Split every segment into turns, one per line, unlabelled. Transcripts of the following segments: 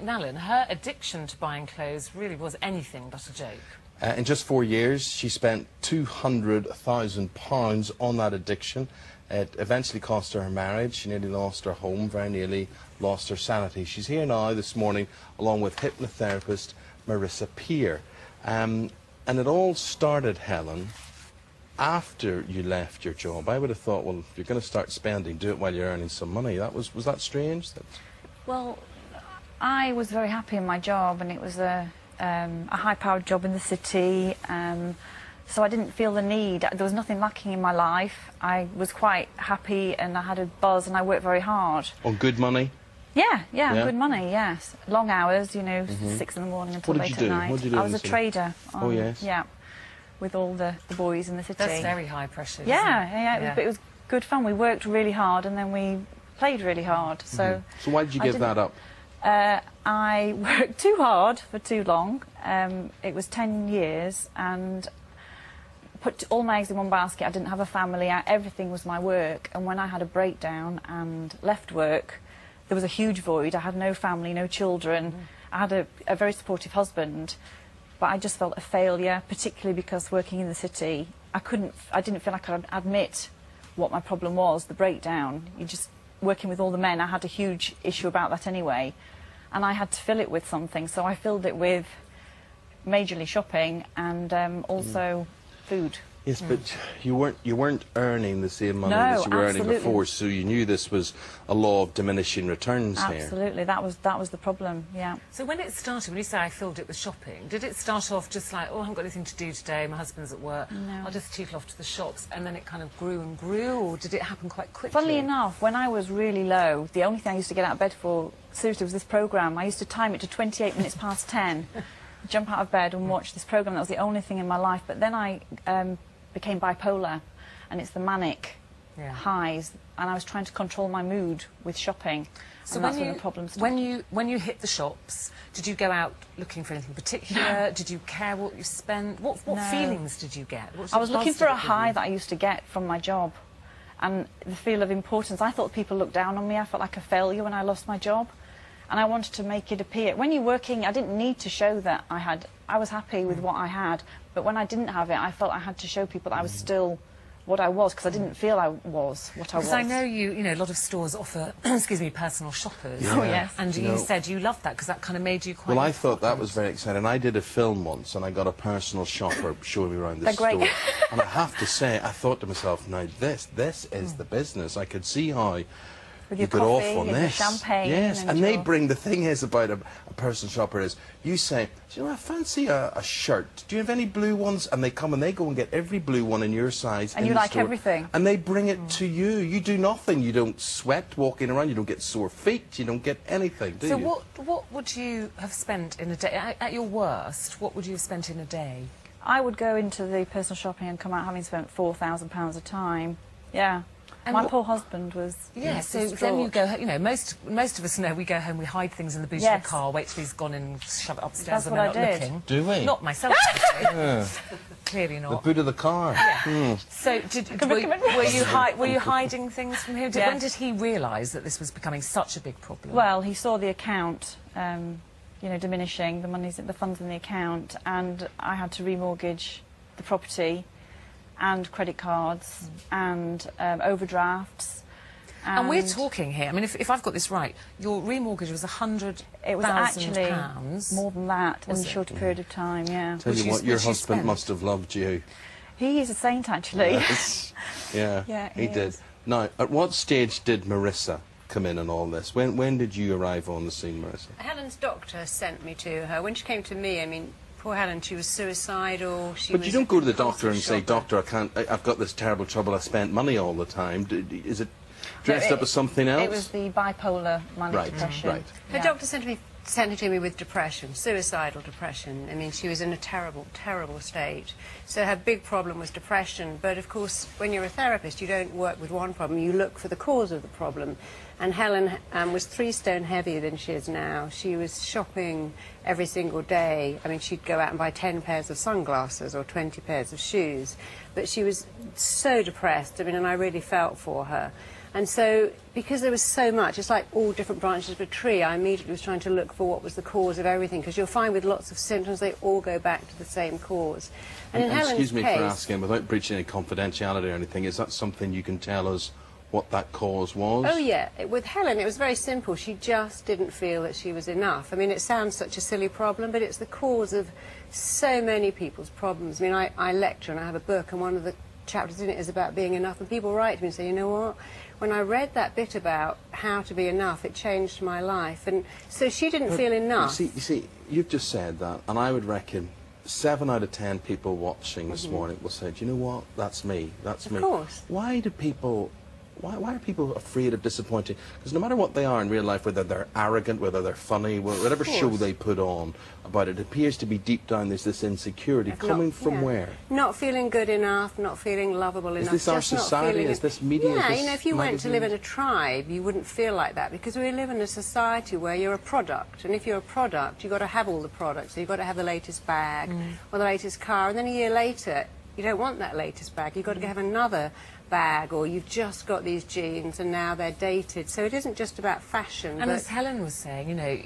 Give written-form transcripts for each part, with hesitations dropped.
McNallan, her addiction to buying clothes really was anything but a joke.
In just 4 years, she spent £200,000 on that addiction. It eventually cost her marriage. She nearly lost her home, very nearly lost her sanity. She's here now this morning, along with hypnotherapist Marisa Peer. And it all started, Helen, after you left your job. I would have thought, well, if you're going to start spending, do it while you're earning some money. Was that strange?
Well, I was very happy in my job, and it was a high-powered job in the city, so I didn't feel the need. There was nothing lacking in my life. I was quite happy, and I had a buzz, and I worked very hard.
On good money?
Yeah, good money, yes. Long hours, you know, 6 in the morning until late at night.
What did you do?
I was a trader.
Oh, yes.
Yeah, with all the boys in the city.
That's very high pressure,
but it was good fun. We worked really hard, and then we played really hard. So
why did you give that up?
I worked too hard for too long. It was 10 years, and put all my eggs in one basket. I didn't have a family. Everything was my work. And when I had a breakdown and left work, there was a huge void. I had no family, no children. I had a very supportive husband, but I just felt a failure, particularly because working in the city, I didn't feel like I could admit what my problem was, the breakdown. Working with all the men, I had a huge issue about that anyway, and I had to fill it with something, so I filled it with majorly shopping and also food.
Yes, but you weren't earning the same money that you were earning before, so you knew this was a law of diminishing returns here.
Absolutely, that was the problem, yeah.
So when it started, when you say I filled it with shopping, did it start off just like, oh, I haven't got anything to do today, my husband's at work, I'll just tootle off to the shops, and then it kind of grew and grew, or did it happen quite quickly?
Funnily enough, when I was really low, the only thing I used to get out of bed for, seriously, was this programme. I used to time it to 28 minutes past 10, jump out of bed and watch this programme. That was the only thing in my life. But then I became bipolar, and it's the manic highs, and I was trying to control my mood with shopping. So that's when the problem started.
When you hit the shops, did you go out looking for anything particular? Did you care what you spent? What feelings did you get?
I was looking for a high that I used to get from my job, and the feel of importance. I thought people looked down on me. I felt like a failure when I lost my job, and I wanted to make it appear. When you're working, I didn't need to show that I was happy with what I had, but when I didn't have it, I felt I had to show people that I was still what I was, because I didn't feel I was what I was.
Because I know you know, a lot of stores offer, excuse me, personal shoppers.
Oh, yes.
And you said you loved that because that kind of made you quite...
Well, I thought that was very exciting. I did a film once, and I got a personal shopper showing me around the store.
They're great.
And I have to say, I thought to myself, now this is the business. I could see how
with
you
your
could
coffee
off on
and
this.
your champagne.
Yes, and they bring, the thing is about a personal shopper is, you say, do you know, I fancy a shirt. Do you have any blue ones? And they come and they go and get every blue one in your size.
And you like everything.
And they bring it to you. You do nothing. You don't sweat walking around. You don't get sore feet. You don't get anything, do you?
So what would you have spent in a day? At your worst, what would you have spent in a day?
I would go into the personal shopping and come out having spent £4,000 a time. Yeah. And my poor husband was
so then you go, you know, most of us know we go home, we hide things in the boot of the car, wait till he's gone and shove it upstairs and we're not looking.
Do we?
Not myself, clearly not.
The boot of the car.
Yeah. So were you hiding things from him? When did he realise that this was becoming such a big problem?
Well, he saw the account, you know, diminishing, the funds in the account, and I had to remortgage the property, and credit cards, and overdrafts.
And we're talking here, I mean, if I've got this right, your remortgage was £100,000.
It was actually more than that in a shorter period of time,
Tell you what, your husband must have loved you.
He is a saint, actually.
Yes. Yeah, he did. Now, at what stage did Marisa come in all this? When did you arrive on the scene, Marisa?
Helen's doctor sent me to her. When she came to me, I mean, poor Helen, she was suicidal.
But you don't go to the doctor and say, Doctor, I've got this terrible trouble, I spent money all the time. Is it dressed up as something else?
It was the bipolar manic depression.
Right.
Her doctor sent her to me with depression, suicidal depression. I mean, she was in a terrible, terrible state. So her big problem was depression. But, of course, when you're a therapist, you don't work with one problem. You look for the cause of the problem. And Helen was 3 stone heavier than she is now. She was shopping every single day. I mean, she'd go out and buy 10 pairs of sunglasses or 20 pairs of shoes. But she was so depressed, I mean, and I really felt for her. And so, because there was so much, it's like all different branches of a tree, I immediately was trying to look for what was the cause of everything, because you'll find with lots of symptoms, they all go back to the same cause. And in Helen's
excuse me
case,
for asking, without breaching any confidentiality or anything, is that something you can tell us what that cause was?
oh yeah, with Helen it was very simple. She just didn't feel that she was enough. I mean, it sounds such a silly problem, but it's the cause of so many people's problems. I mean, I lecture and I have a book, and one of the chapters in it is about being enough, and people write to me and say, you know what, when I read that bit about how to be enough, it changed my life. And so she didn't feel enough.
You see, you've just said that, and I would reckon 7 out of 10 people watching this morning will say, do you know what, that's me, that's me.
Of course.
Why do people... Why are people afraid of disappointing? Because no matter what they are in real life, whether they're arrogant, whether they're funny, whatever show they put on about it, it appears to be deep down there's this insecurity coming from where?
Not feeling good enough, not feeling lovable enough.
Is this our society? Is this media?
Yeah,
this
you know, if you went to
magazine?
live in a tribe, you wouldn't feel like that, because we live in a society where you're a product, and if you're a product, you've got to have all the products. So you've got to have the latest bag or the latest car, and then a year later, you don't want that latest bag. You've got to have another bag, or you've just got these jeans and now they're dated. So it isn't just about fashion.
And as Helen was saying, you know,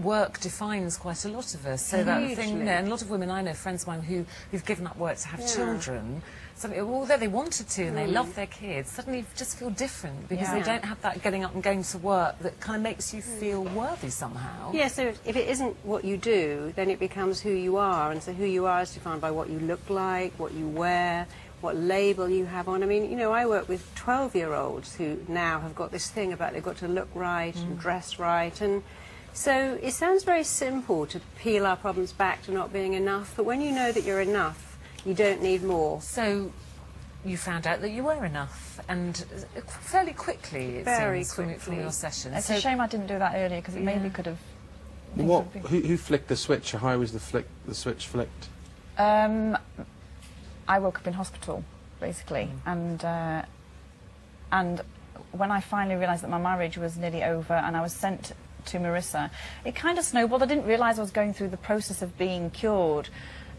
work defines quite a lot of us. So that thing, you know, and a lot of women I know, friends of mine who've given up work to have children, although they wanted to and they love their kids, suddenly just feel different because they don't have that getting up and going to work that kind of makes you feel worthy somehow.
Yeah, so if it isn't what you do, then it becomes who you are, and so who you are is defined by what you look like, what you wear, what label you have on. I mean, you know, I work with 12-year-olds who now have got this thing about they've got to look right and dress right, and so it sounds very simple to peel our problems back to not being enough, but when you know that you're enough, you don't need more.
So you found out that you were enough, and fairly quickly, it
Very
seems,
quickly.
from your sessions.
It's a shame I didn't do that earlier, because it maybe could have...
Who flicked the switch, or how was the switch flicked?
I woke up in hospital, basically, and when I finally realised that my marriage was nearly over and I was sent to Marisa, it kind of snowballed. I didn't realise I was going through the process of being cured,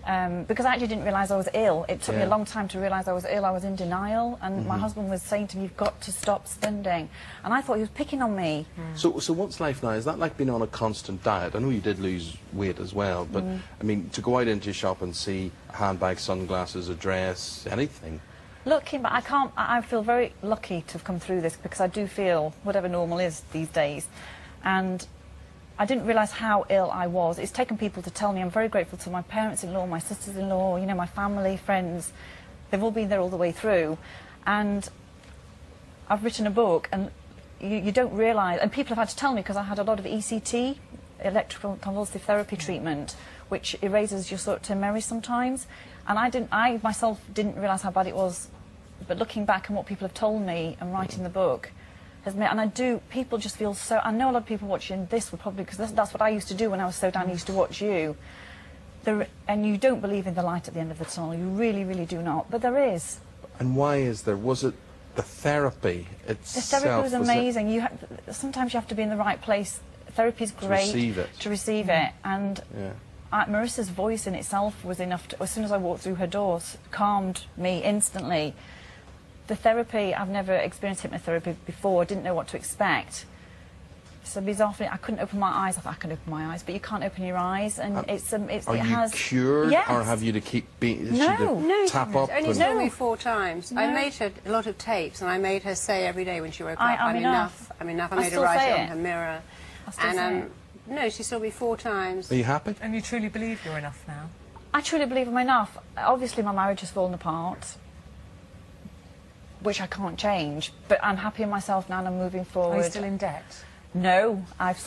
because I actually didn't realise I was ill. It took me a long time to realise I was ill. I was in denial, and my husband was saying to me, you've got to stop spending, and I thought he was picking on me.
So what's life now? Is that like being on a constant diet? I know you did lose weight as well, but I mean, to go out into a shop and see a handbag, sunglasses, a dress, anything.
Looking back, I feel very lucky to have come through this, because I do feel whatever normal is these days, and I didn't realise how ill I was. It's taken people to tell me. I'm very grateful to my parents-in-law, my sisters-in-law, you know, my family, friends. They've all been there all the way through. And I've written a book, and you don't realise, and people have had to tell me, because I had a lot of ECT, electrical convulsive therapy treatment, which erases your short-term memory sometimes. And I myself didn't realise how bad it was, but looking back and what people have told me and writing the book, and people just feel so... I know a lot of people watching this would probably, because that's what I used to do when I was so down. I used to watch you. And you don't believe in the light at the end of the tunnel. You really, really do not. But there is.
And why is there? Was it the therapy itself?
The therapy was amazing. Sometimes you have to be in the right place. Therapy's great. To receive it. And Marissa's voice in itself was enough to... As soon as I walked through her doors, calmed me instantly. The therapy, I've never experienced hypnotherapy before, didn't know what to expect. So bizarrely, I couldn't open my eyes. I thought I can open my eyes, but you can't open your eyes, and
Are you cured,
yes.
or have you to keep being...
No,
tap up?
Only told me 4 times.
No.
I made her a lot of tapes, and I made her say every day when she woke up,
I'm enough.
I'm enough. I
I
made her
still
write
say
it on
it.
her mirror.
I still say it.
No, she saw me 4 times.
Are you happy?
And you truly believe you're enough now?
I truly believe I'm enough. Obviously, my marriage has fallen apart, which I can't change, but I'm happy in myself now, and I'm moving forward.
Are you still in debt?
No,
Well,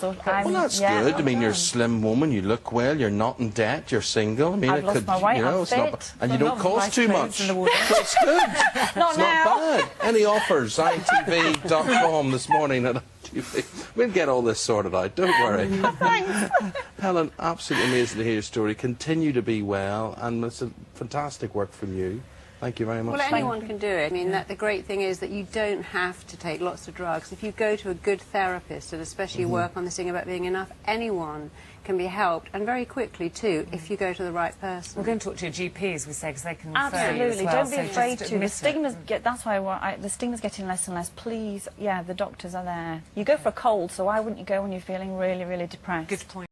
that's good. I mean, you're a slim woman, you look well, you're not in debt, you're single. I mean,
I've lost my weight,
you know,
I'm
it's not,
fit.
and you don't cost too much.
In the wardrobe.
That's good. It's
Not now.
not bad. Any offers? ITV.com this morning at ITV. We'll get all this sorted out, don't worry.
Thanks.
Helen, absolutely amazing to hear your story. Continue to be well, and it's a fantastic work from you. Thank you very much.
Well, anyone can do it. I mean, the great thing is that you don't have to take lots of drugs. If you go to a good therapist, and especially work on this thing about being enough, anyone can be helped, and very quickly too, if you go to the right person.
We're going to talk to your GP, as we say, because they can refer you as
Absolutely,
well,
don't be
so
afraid
just
to. The
admit it.
stigma's that's why the stigma's getting less and less. Please, yeah, the doctors are there. You go for a cold, so why wouldn't you go when you're feeling really, really depressed?
Good point.